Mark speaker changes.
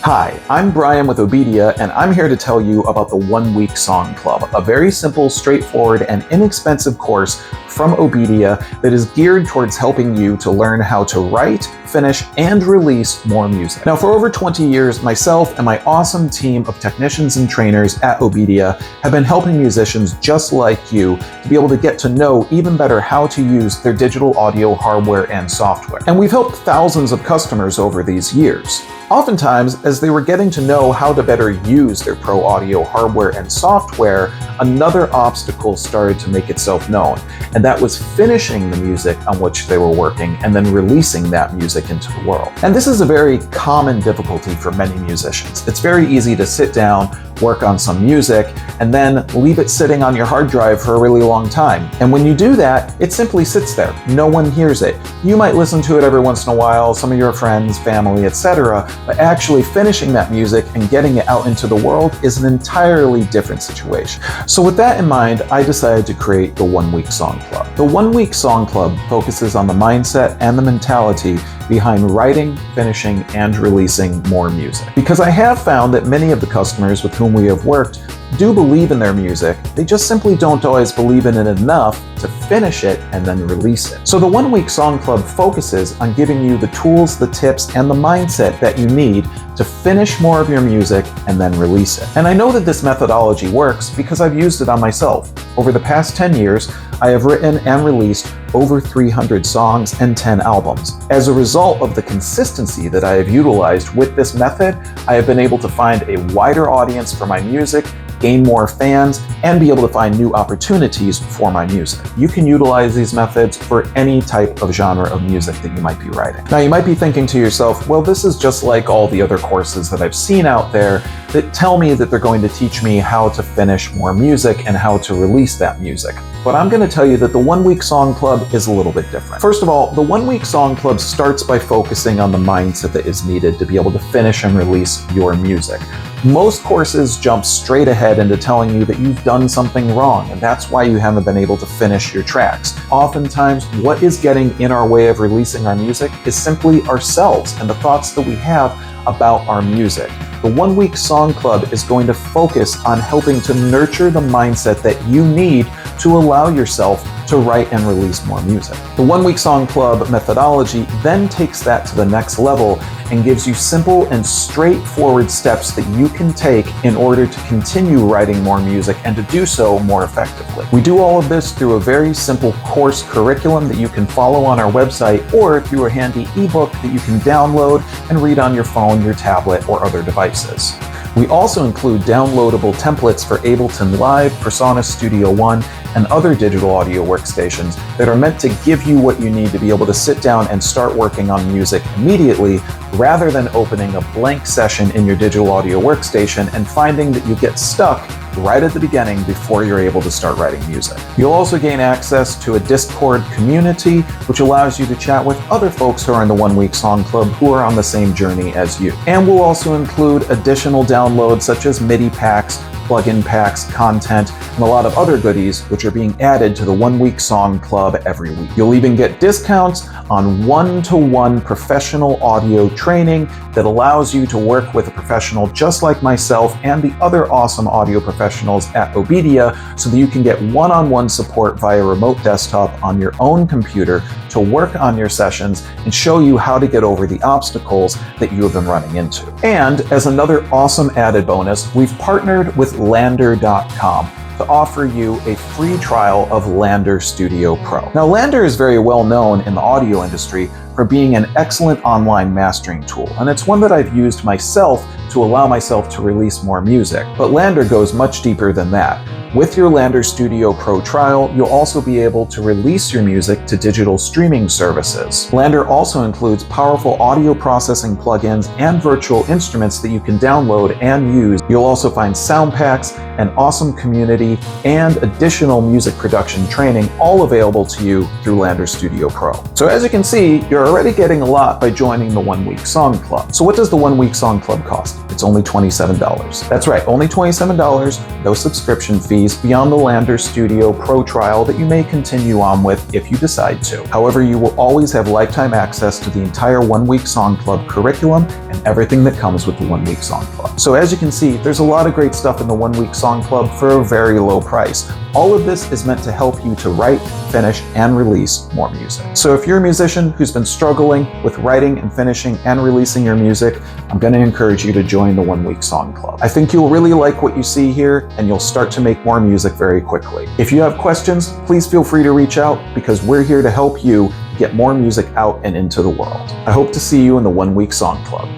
Speaker 1: Hi, I'm Brian with OBEDIA, and I'm here to tell you about the OneWeek Song Club, a very simple, straightforward, and inexpensive course from OBEDIA that is geared towards helping you to learn how to write, finish, and release more music. Now, for over 20 years, myself and my awesome team of technicians and trainers at OBEDIA have been helping musicians just like you to be able to get to know even better how to use their digital audio hardware and software. And we've helped thousands of customers over these years. Oftentimes, as they were getting to know how to better use their pro audio hardware and software, another obstacle started to make itself known, and that was finishing the music on which they were working and then releasing that music into the world. And this is a very common difficulty for many musicians. It's very easy to sit down, work on some music, and then leave it sitting on your hard drive for a really long time. And when you do that, it simply sits there. No one hears it. You might listen to it every once in a while, some of your friends, family, etc., but actually finishing that music and getting it out into the world is an entirely different situation. So with that in mind, I decided to create the OneWeek Song Club. The OneWeek Song Club focuses on the mindset and the mentality behind writing, finishing, and releasing more music. Because I have found that many of the customers with whom we have worked do believe in their music, they just simply don't always believe in it enough to finish it and then release it. So the OneWeek Song Club focuses on giving you the tools, the tips, and the mindset that you need to finish more of your music and then release it. And I know that this methodology works because I've used it on myself. Over the past 10 years, I have written and released over 300 songs and 10 albums. As a result of the consistency that I have utilized with this method, I have been able to find a wider audience for my music, gain more fans, and be able to find new opportunities for my music. You can utilize these methods for any type of genre of music that you might be writing. Now, you might be thinking to yourself, well, this is just like all the other courses that I've seen out there that tell me that they're going to teach me how to finish more music and how to release that music. But I'm going to tell you that the OneWeek Song Club is a little bit different. First of all, the OneWeek Song Club starts by focusing on the mindset that is needed to be able to finish and release your music. Most courses jump straight ahead into telling you that you've done something wrong, and that's why you haven't been able to finish your tracks. Oftentimes, what is getting in our way of releasing our music is simply ourselves and the thoughts that we have about our music. The OneWeek Song Club is going to focus on helping to nurture the mindset that you need to allow yourself to write and release more music. The OneWeek Song Club methodology then takes that to the next level and gives you simple and straightforward steps that you can take in order to continue writing more music and to do so more effectively. We do all of this through a very simple course curriculum that you can follow on our website or through a handy ebook that you can download and read on your phone, your tablet, or other devices. We also include downloadable templates for Ableton Live, Persona Studio One, and other digital audio workstations that are meant to give you what you need to be able to sit down and start working on music immediately, rather than opening a blank session in your digital audio workstation and finding that you get stuck right at the beginning before you're able to start writing music. You'll also gain access to a Discord community, which allows you to chat with other folks who are in the OneWeek Song Club who are on the same journey as you. And we'll also include additional downloads such as MIDI packs, plugin packs, content, and a lot of other goodies which are being added to the OneWeek Song Club every week. You'll even get discounts on one-to-one professional audio training that allows you to work with a professional just like myself and the other awesome audio professionals at OBEDIA so that you can get one-on-one support via remote desktop on your own computer to work on your sessions and show you how to get over the obstacles that you have been running into. And as another awesome added bonus, we've partnered with LANDR.com to offer you a free trial of LANDR Studio Pro. Now, LANDR is very well known in the audio industry for being an excellent online mastering tool, and it's one that I've used myself to allow myself to release more music. But LANDR goes much deeper than that. With your LANDR Studio Pro Trial, you'll also be able to release your music to digital streaming services. LANDR also includes powerful audio processing plugins and virtual instruments that you can download and use. You'll also find sound packs, an awesome community, and additional music production training, all available to you through LANDR Studio Pro. So as you can see, you're already getting a lot by joining the OneWeek Song Club. So what does the OneWeek Song Club cost? It's only $27. That's right, only $27, no subscription fee. fees beyond the LANDR Studio Pro Trial that you may continue on with if you decide to. However, you will always have lifetime access to the entire OneWeek Song Club curriculum and everything that comes with the OneWeek Song Club. So as you can see, there's a lot of great stuff in the OneWeek Song Club for a very low price. All of this is meant to help you to write, finish, and release more music. So if you're a musician who's been struggling with writing and finishing and releasing your music, I'm going to encourage you to join the OneWeek Song Club. I think you'll really like what you see here, and you'll start to make more music very quickly. If you have questions, please feel free to reach out, because we're here to help you get more music out and into the world. I hope to see you in the OneWeek Song Club.